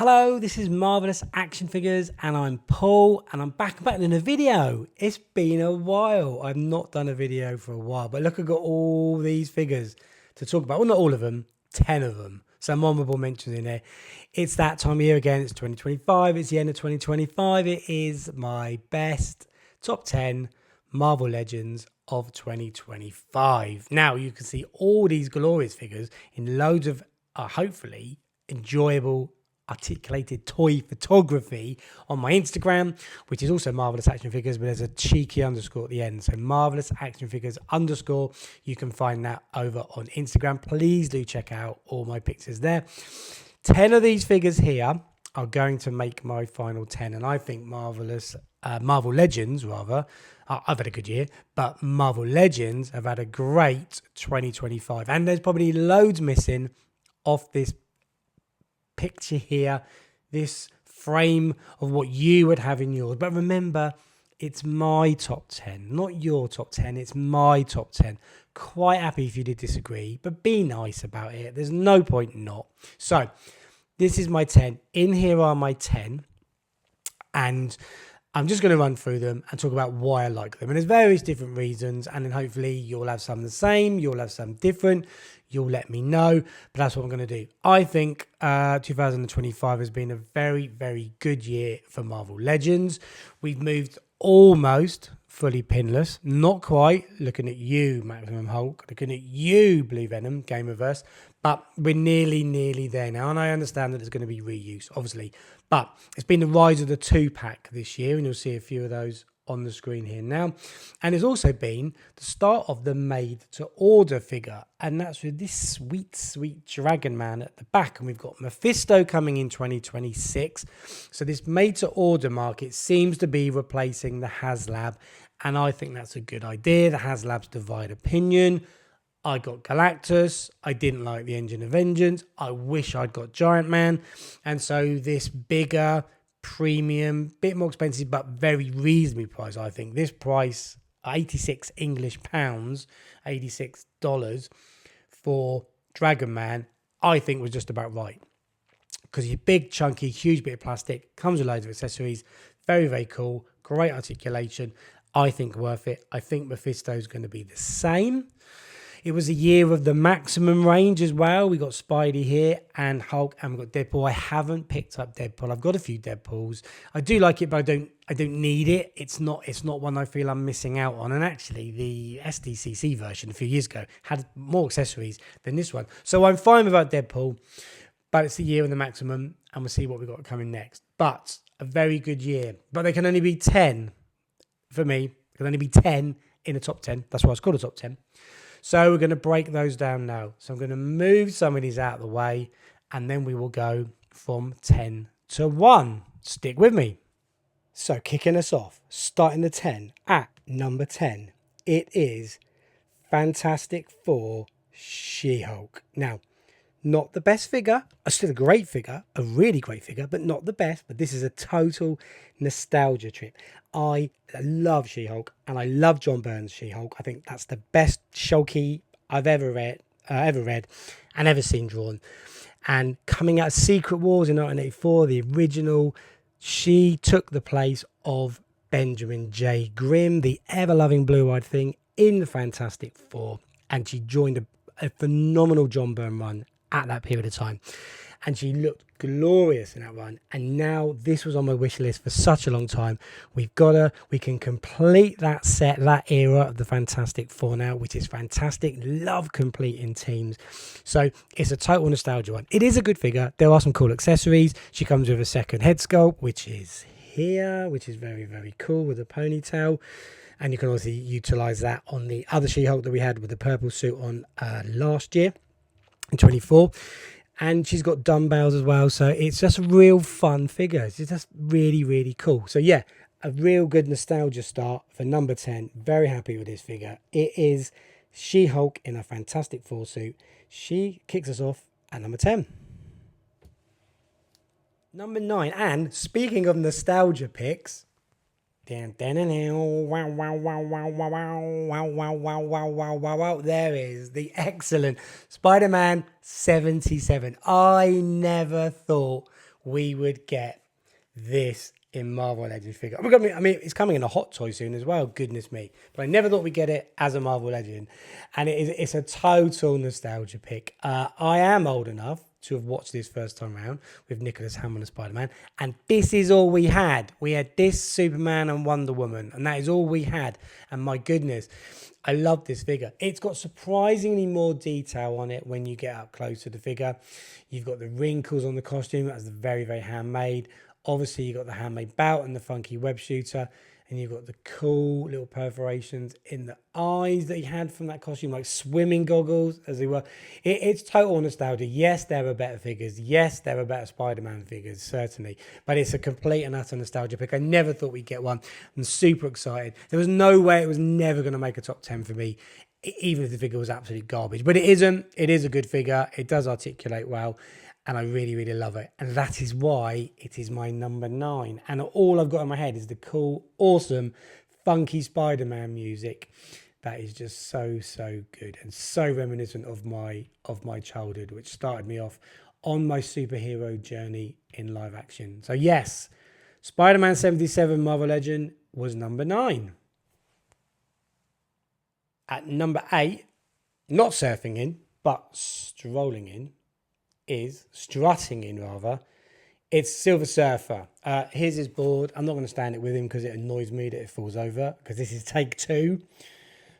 Hello, this is Marvelous Action Figures and I'm Paul and I'm back in a video. It's been a while. I've not done a video for a while, but look, I've got all these figures to talk about. Well, not all of them, 10 of them. Some honorable mentions in there. It's that time of year again. It's 2025. It's the end of 2025. It is my best top 10 Marvel Legends of 2025. Now, you can see all these glorious figures in loads of, hopefully, enjoyable articulated toy photography on my Instagram, which is also Marvelous Action Figures, but there's a cheeky underscore at the end. So Marvelous Action Figures underscore. You can find that over on Instagram. Please do check out all my pictures there. 10 of these figures here are going to make my final 10, and I think Marvel Legends, rather. I've had a good year, but Marvel Legends have had a great 2025, and there's probably loads missing off this picture here, this frame of what you would have in yours. But remember, it's my top 10, not your top 10. It's my top 10. Quite happy if you did disagree, but be nice about it. There's no point not. So this is my 10. In here are my 10, and I'm just going to run through them and talk about why I like them. And there's various different reasons, and then hopefully you'll have some the same, you'll have some different. You'll let me know, but that's what I'm going to do. I think 2025 has been a very, very good year for Marvel Legends. We've moved almost fully pinless. Not quite. Looking at you, Maximum Hulk. Looking at you, Blue Venom, Gamerverse. But we're nearly there now. And I understand that there's going to be reuse, obviously. But it's been the rise of the 2-pack this year, and you'll see a few of those on the screen here now. And it's also been the start of the made to order figure, and that's with this sweet Dragon Man at the back. And we've got Mephisto coming in 2026, so this made to order market seems to be replacing the HasLab, and I think that's a good idea. The HasLabs divide opinion. I got Galactus. I didn't like the Engine of Vengeance. I wish I'd got Giant Man. And so this bigger, premium, bit more expensive, but very reasonably priced. I think this price, 86 English pounds, $86 for Dragon Man, I think was just about right. Because he's big, chunky, huge bit of plastic, comes with loads of accessories, very, very cool, great articulation. I think worth it. I think Mephisto's going to be the same. It was a year of the maximum range as well. We got Spidey here and Hulk, and we've got Deadpool. I haven't picked up Deadpool. I've got a few Deadpools. I do like it, but I don't need it. It's not one I feel I'm missing out on. And actually, the SDCC version a few years ago had more accessories than this one. So I'm fine without Deadpool, but it's the year of the maximum, and we'll see what we've got coming next. But a very good year. But there can only be 10 for me. There can only be 10 in the top 10. That's why it's called a top 10. So we're going to break those down now. So I'm going to move some of these out of the way, and then we will go from 10 to 1. Stick with me. So kicking us off, starting the 10 at number 10, it is Fantastic Four She-Hulk. Now, not the best figure, still a great figure, a really great figure, but not the best. But this is a total nostalgia trip. I love She-Hulk, and I love John Byrne's She-Hulk. I think that's the best Shulky I've ever read and ever seen drawn. And coming out of Secret Wars in 1984, the original, she took the place of Benjamin J. Grimm, the ever-loving blue-eyed thing, in the Fantastic Four, and she joined a phenomenal John Byrne run at that period of time, and she looked glorious in that run. And now this was on my wish list for such a long time. We can complete that set, that era of the Fantastic Four now, which is fantastic. Love completing teams. So it's a total nostalgia one. It is a good figure. There are some cool accessories. She comes with a second head sculpt, which is here, which is very, very cool, with a ponytail. And you can also utilize that on the other She-Hulk that we had with the purple suit on last year in 24. And she's got dumbbells as well, so it's just a real fun figure. It's just really, really cool. So yeah, a real good nostalgia start for number 10. Very happy with this figure. It is She-Hulk in a Fantastic Four suit. She kicks us off at number 10. Number 9, and speaking of nostalgia picks, there is the excellent Spider-Man 77. I never thought we would get this in Marvel Legends figure. I mean, it's coming in a Hot Toy soon as well, goodness me. But I never thought we'd get it as a Marvel Legend. And it's a total nostalgia pick. I am old enough to have watched this first time around with Nicholas Hammond and Spider-Man. And this is all we had. We had this Superman and Wonder Woman. And that is all we had. And my goodness, I love this figure. It's got surprisingly more detail on it when you get up close to the figure. You've got the wrinkles on the costume. That's very, very handmade. Obviously, you've got the handmade belt and the funky web shooter. And you've got the cool little perforations in the eyes that he had from that costume, like swimming goggles, as they were. It's total nostalgia. Yes, there are better figures. Yes, there are better Spider-Man figures, certainly. But it's a complete and utter nostalgia pick. I never thought we'd get one. I'm super excited. There was no way it was never going to make a top 10 for me, even if the figure was absolute garbage. But it isn't. It is a good figure. It does articulate well. And I really, really love it. And that is why it is my number 9. And all I've got in my head is the cool, awesome, funky Spider-Man music. That is just so, so good. And so reminiscent of my childhood, which started me off on my superhero journey in live action. So yes, Spider-Man 77 Marvel Legend was number 9. At number 8, not surfing in, but strutting in, it's Silver Surfer. Here's his board. I'm not going to stand it with him because it annoys me that it falls over, because this is take 2.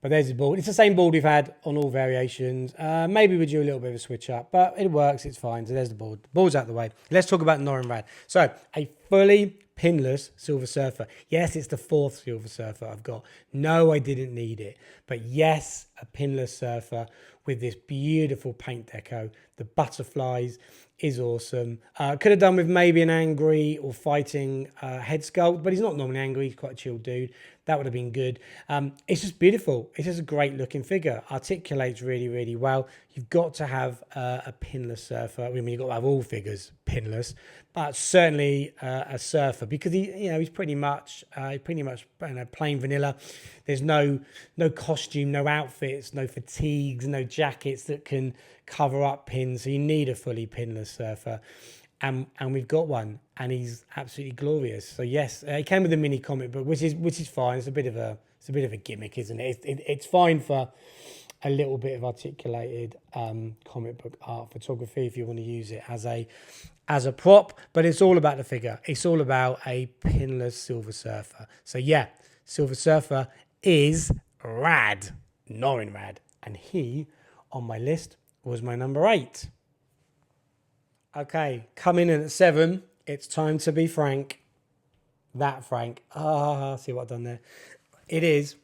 But there's his board. It's the same board we've had on all variations. Maybe we do a little bit of a switch up, but it works. It's fine. So there's the board. The board's out the way. Let's talk about Norrin Radd. So a fully pinless Silver Surfer. Yes, it's the 4th Silver Surfer I've got. No, I didn't need it. But yes, a pinless surfer with this beautiful paint deco. The butterflies is awesome. Could have done with maybe an angry or fighting head sculpt, but he's not normally angry. He's quite a chill dude. That would have been good. It's just beautiful. It's just a great looking figure. Articulates really, really well. You've got to have a pinless surfer. I mean, you've got to have all figures pinless, but certainly a surfer, because he's pretty much plain vanilla. There's no costume, no outfits, no fatigues, no jackets that can cover up pins. So you need a fully pinless surfer. And we've got one, and he's absolutely glorious. So yes, it came with a mini comic book, which is fine. It's a bit of a gimmick, isn't it? It's fine for a little bit of articulated comic book art photography if you want to use it as a prop. But it's all about the figure. It's all about a pinless Silver Surfer. So yeah, Silver Surfer is rad, Norrin Radd, and he on my list was my number 8. Okay, coming in at 7, it's time to be frank. That Frank. See what I've done there. It is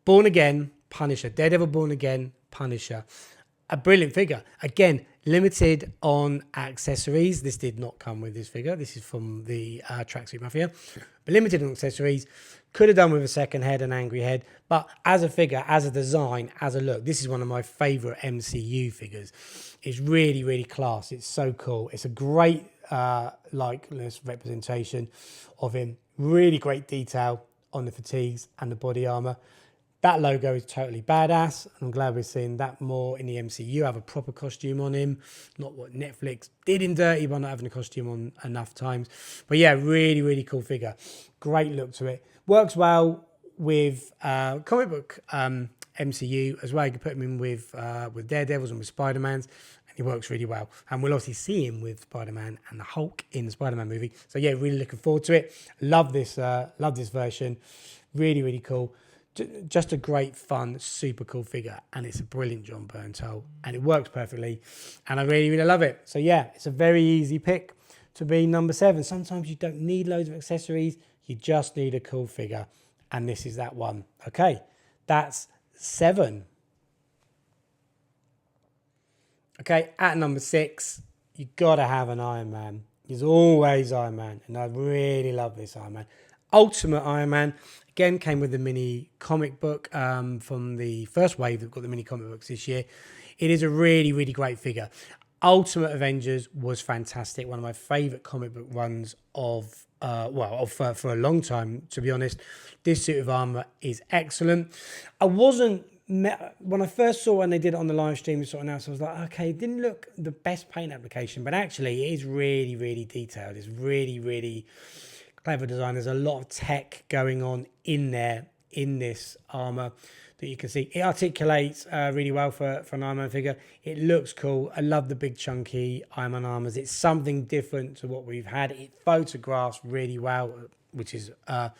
Born Again Punisher. Daredevil Born Again Punisher. A brilliant figure. Again, limited on accessories. This did not come with this figure. This is from the Tracksuit Mafia. But limited on accessories. Could have done with a second head, an angry head. But as a figure, as a design, as a look, this is one of my favourite MCU figures. It's really, really class. It's so cool. It's a great likeness representation of him. Really great detail on the fatigues and the body armour. That logo is totally badass. I'm glad we're seeing that more in the MCU. Have a proper costume on him. Not what Netflix did him dirty by not having a costume on enough times. But yeah, really, really cool figure. Great look to it. Works well with comic book MCU as well. You can put him in with Daredevils and with Spider-Mans. And he works really well. And we'll obviously see him with Spider-Man and the Hulk in the Spider-Man movie. So yeah, really looking forward to it. Love this version. Really, really cool. Just a great, fun, super cool figure. And it's a brilliant Jon Bernthal. And it works perfectly. And I really, really love it. So yeah, it's a very easy pick to be number 7. Sometimes you don't need loads of accessories. You just need a cool figure. And this is that one. Okay, that's 7. Okay, at number 6, you got to have an Iron Man. He's always Iron Man. And I really love this Iron Man. Ultimate Iron Man. Again, came with a mini comic book from the first wave that got the mini comic books this year. It is a really, really great figure. Ultimate Avengers was fantastic. One of my favourite comic book runs for a long time, to be honest. This suit of armour is excellent. I wasn't when I first saw when they did it on the live stream sort of now, so I was like, okay, it didn't look the best paint application, but actually it is really, really detailed. It's really, really clever design. There's a lot of tech going on in there in this armor that you can see. It articulates really well for an Iron Man figure. It looks cool. I love the big chunky Iron Man armors. It's something different to what we've had. It photographs really well, which is a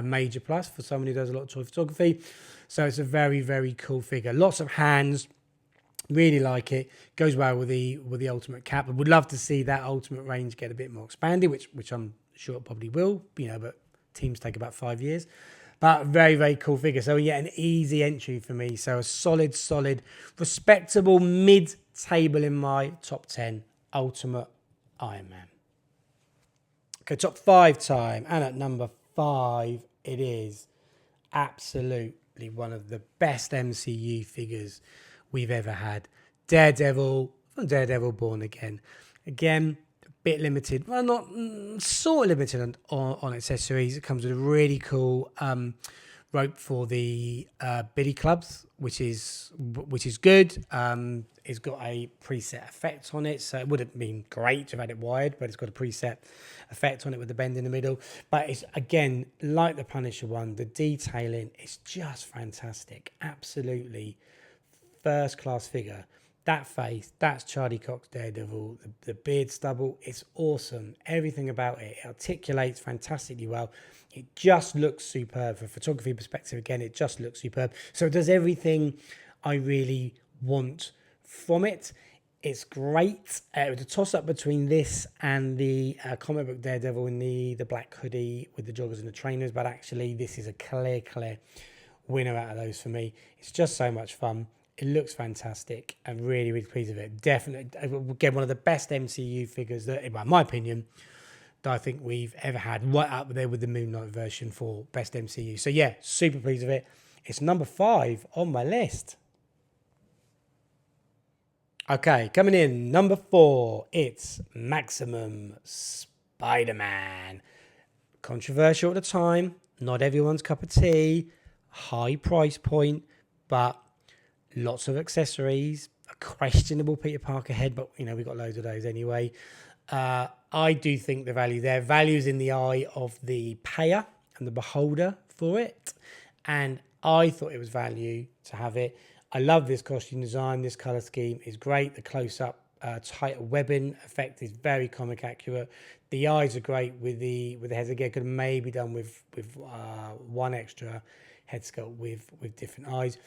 major plus for someone who does a lot of toy photography. So it's a very, very cool figure. Lots of hands. Really like it. Goes well with the ultimate cap. I would love to see that ultimate range get a bit more expanded, which I'm sure it probably will, but teams take about 5 years. But very, very cool figure. So yeah, an easy entry for me. So a solid, respectable mid-table in my top 10 Ultimate Iron Man. Okay, top 5 time. And at number 5, it is absolutely one of the best MCU figures we've ever had. Daredevil from Daredevil Born Again. Again, bit limited, well, not sort of limited on accessories. It comes with a really cool rope for the billy clubs, which is good. It's got a preset effect on it, so it would have been great to have had it wired, but it's got a preset effect on it with the bend in the middle. But it's, again, like the Punisher one, the detailing is just fantastic. Absolutely first class figure. That face, that's Charlie Cox Daredevil. The beard stubble, it's awesome. Everything about it articulates fantastically well. It just looks superb. From a photography perspective, again, it just looks superb. So it does everything I really want from it. It's great. It was a toss-up between this and the comic book Daredevil in the black hoodie with the joggers and the trainers, but actually this is a clear winner out of those for me. It's just so much fun. It looks fantastic. I'm really, really pleased with it. Definitely, again, one of the best MCU figures that, in my opinion, that I think we've ever had. Right up there with the Moon Knight version for best MCU. So yeah, super pleased with it. It's number 5 on my list. Okay, coming in, number 4, it's Maximum Spider-Man. Controversial at the time, not everyone's cup of tea, high price point, but lots of accessories, a questionable Peter Parker head, but we've got loads of those anyway. I do think the value's in the eye of the payer and the beholder for it, and I thought it was value to have it. I love this costume design. This color scheme is great. The close-up tighter webbing effect is very comic accurate. The eyes are great with the heads. Again, could have maybe done with one extra head sculpt with different eyes.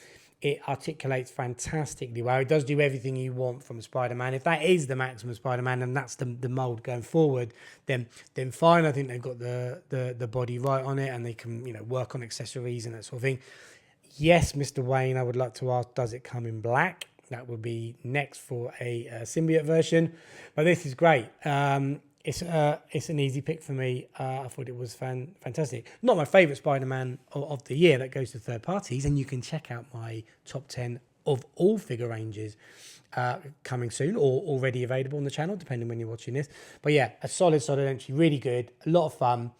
It articulates fantastically well. It does do everything you want from Spider-Man. If that is the Maximum Spider-Man and that's the mold going forward, then fine. I think they've got the body right on it, and they can work on accessories and that sort of thing. Yes, Mr. Wayne, I would like to ask, does it come in black? That would be next for a symbiote version. But this is great. It's an easy pick for me. I thought it was fantastic. Not my favourite Spider-Man of the year. That goes to third parties. And you can check out my top 10 of all figure ranges coming soon or already available on the channel, depending when you're watching this. But yeah, a solid entry. Really good. A lot of fun.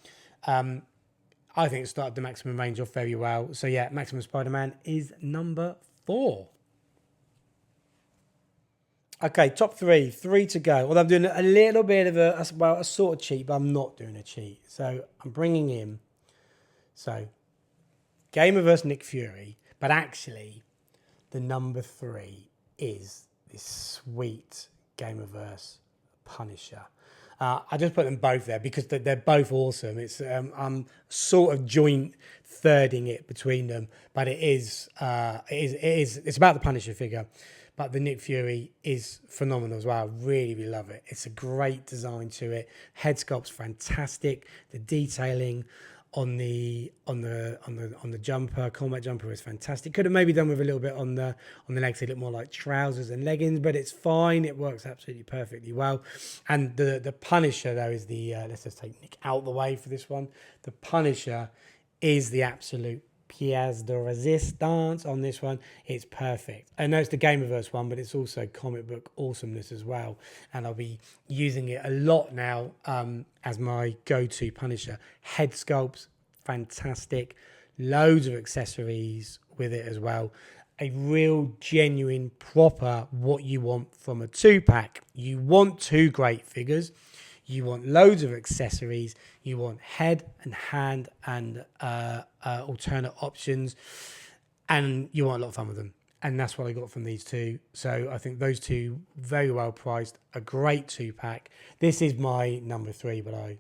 I think it started the Maximum range off very well. So yeah, Maximum Spider-Man is number 4. Okay, top 3 to go. Well, I'm doing a little bit of a sort of cheat, but I'm not doing a cheat. So I'm bringing in, Gamer vs. Nick Fury, but actually the number 3 is this sweet Gamer vs. Punisher. I just put them both there because they're both awesome. It's I'm sort of joint thirding it between them, but it's about the Punisher figure. But the Nick Fury is phenomenal as well. Really, really love it. It's a great design to it. Head sculpt's fantastic. The detailing on the jumper, combat jumper, is fantastic. Could have maybe done with a little bit on the legs. They look more like trousers and leggings, but it's fine. It works absolutely perfectly well. And the Punisher though is the let's just take Nick out of the way for this one. The Punisher is the absolute pièce de résistance on this one. It's perfect. I know it's the Gamerverse one, but it's also comic book awesomeness as well. And I'll be using it a lot now as my go-to Punisher. Head sculpts, fantastic. Loads of accessories with it as well. a real, genuine, proper what you want from a 2-pack. You want 2 great figures. You want loads of accessories. You want head and hand and alternate options. And you want a lot of fun with them. And that's what I got from these two. So I think those two, very well priced, a great 2-pack. This is my number 3, but I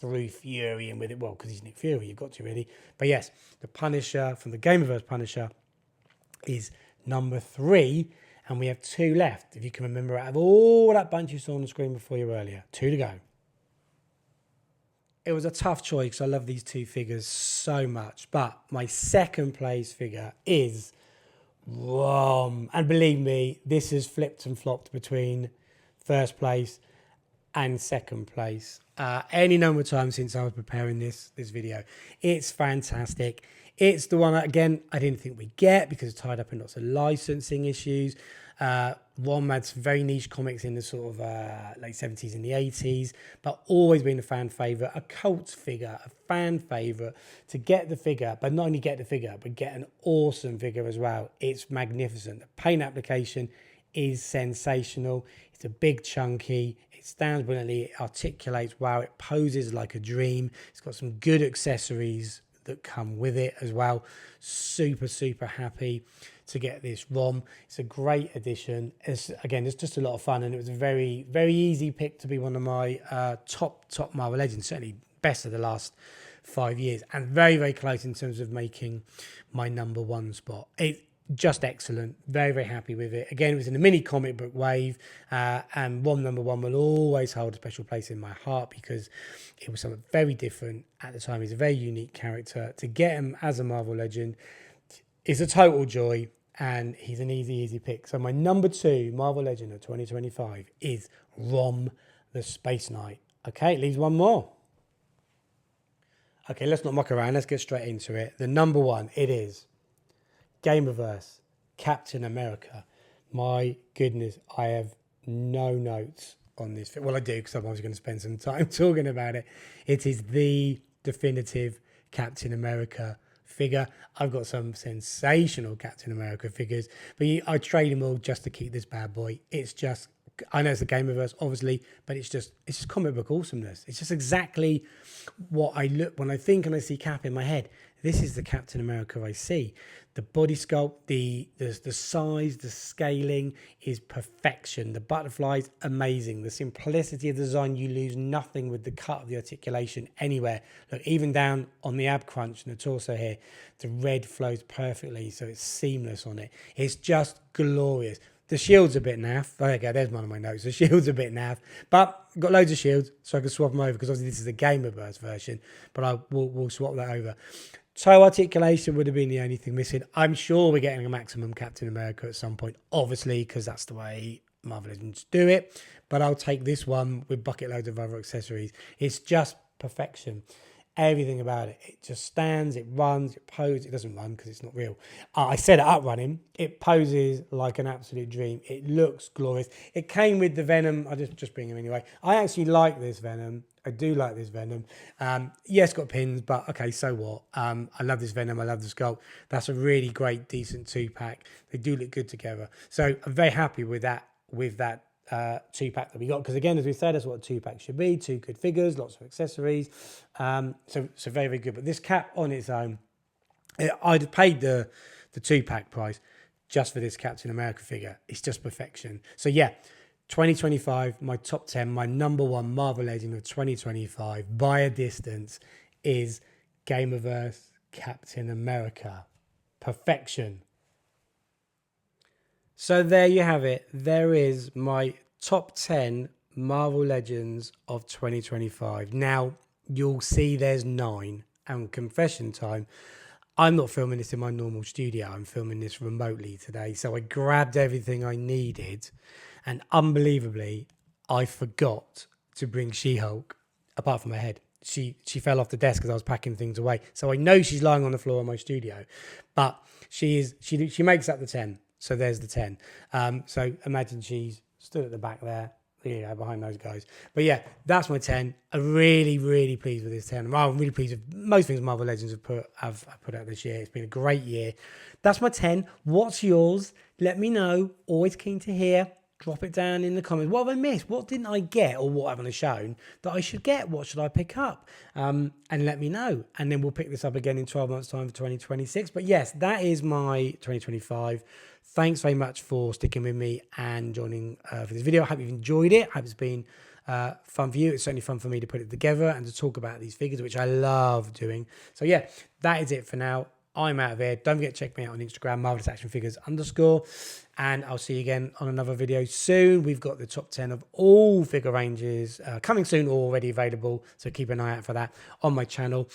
threw Fury in with it. Well, because he's Nick Fury, you've got to really. But yes, the Punisher from the Gameverse Punisher is number 3. And we have 2 left. If you can remember, out of all that bunch you saw on the screen before you earlier, 2 to go. It was a tough choice because I love these 2 figures so much. But my second place figure is ROM. And believe me, this has flipped and flopped between first place and second place. Any number of times since I was preparing this video. It's fantastic. It's the one that, again, I didn't think we'd get because it's tied up in lots of licensing issues. ROM had some very niche comics in the sort of late 70s and the 80s, but always been a fan favourite, a cult figure, a fan favourite. To get the figure, but not only get the figure, but get an awesome figure as well. It's magnificent. The paint application is sensational. It's a big chunky. It stands brilliantly. It articulates well. It poses like a dream. It's got some good accessories that come with it as well. Super, super happy to get this ROM. It's a great addition. It's just a lot of fun, and it was a very, very easy pick to be one of my top Marvel Legends, certainly best of the last 5 years, and very, very close in terms of making my number 1 spot. It's just excellent. Very, very happy with it. Again, it was in the mini comic book wave, and ROM number 1 will always hold a special place in my heart because it was something very different at the time. He's a very unique character. To get him as a Marvel Legend is a total joy, and he's an easy pick. So my number 2 Marvel Legend of 2025 is ROM the Space Knight. Okay, it leaves one more. Okay, let's not muck around. Let's get straight into it. The number 1, it is Gameverse Captain America. My goodness, I have no notes on this. Well, I do, because I'm going to spend some time talking about it. It is the definitive Captain America figure. I've got some sensational Captain America figures, but I trade them all just to keep this bad boy. It's just, I know it's the Gameverse, obviously, but it's just comic book awesomeness. It's just exactly what I look when I think and I see Cap in my head. This is the Captain America I see. The body sculpt, the size, the scaling is perfection. The butterflies, amazing. The simplicity of the design, you lose nothing with the cut of the articulation anywhere. Look, even down on the ab crunch and the torso here, the red flows perfectly, so it's seamless on it. It's just glorious. The shield's a bit naff. There you go, there's one of my notes. The shield's a bit naff, but I've got loads of shields, so I can swap them over, because obviously this is the Gameverse version, but we'll swap that over. Toe articulation would have been the only thing missing. I'm sure we're getting a maximum Captain America at some point, obviously, because that's the way Marvel Legends do it. But I'll take this one with bucket loads of other accessories. It's just perfection. Everything about it. It just stands, it runs, it poses. It doesn't run because it's not real. I set it up running. It poses like an absolute dream. It looks glorious. It came with the Venom. I'll just bring him anyway. I actually like this Venom. I do like this Venom. Yes, got pins, but okay, so what? I love this Venom. I love the sculpt. That's a really great, decent 2-pack. They do look good together. So I'm very happy with that 2-pack that we got, because again, as we said, that's what a 2-pack should be. 2 good figures, lots of accessories, so very, very good. But this Cap on its own, I'd paid the 2-pack price just for this Captain America figure. It's just perfection. So yeah, 2025, my top 10, my number 1 Marvel Legend of 2025 by a distance is Gameverse Captain America. Perfection. So there you have it. There is my top 10 Marvel Legends of 2025. Now, you'll see there's 9. And confession time, I'm not filming this in my normal studio. I'm filming this remotely today. So I grabbed everything I needed. And unbelievably, I forgot to bring She-Hulk, apart from her head. She fell off the desk as I was packing things away. So I know she's lying on the floor in my studio. But she makes up the 10. So there's the 10. So imagine she's stood at the back there. behind those guys. But yeah, that's my 10. I'm really pleased with this 10. Well, I'm really pleased with most things Marvel Legends have put out this year. It's been a great year. That's my 10. What's yours? Let me know. Always keen to hear. Drop it down in the comments. What have I missed? What didn't I get, or what haven't I shown that I should get? What should I pick up? And let me know. And then we'll pick this up again in 12 months' time for 2026. But yes, that is my 2025. Thanks very much for sticking with me and joining for this video. I hope you've enjoyed it. I hope it's been fun for you. It's certainly fun for me to put it together and to talk about these figures, which I love doing. So yeah, that is it for now. I'm out of here. Don't forget to check me out on Instagram, marvelousactionfigures_. And I'll see you again on another video soon. We've got the top 10 of all figure ranges coming soon, already available. So keep an eye out for that on my channel.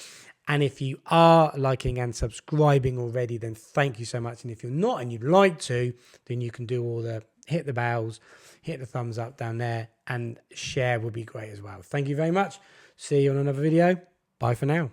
And if you are liking and subscribing already, then thank you so much. And if you're not and you'd like to, then you can do all the hit the bells, hit the thumbs up down there, and share would be great as well. Thank you very much. See you on another video. Bye for now.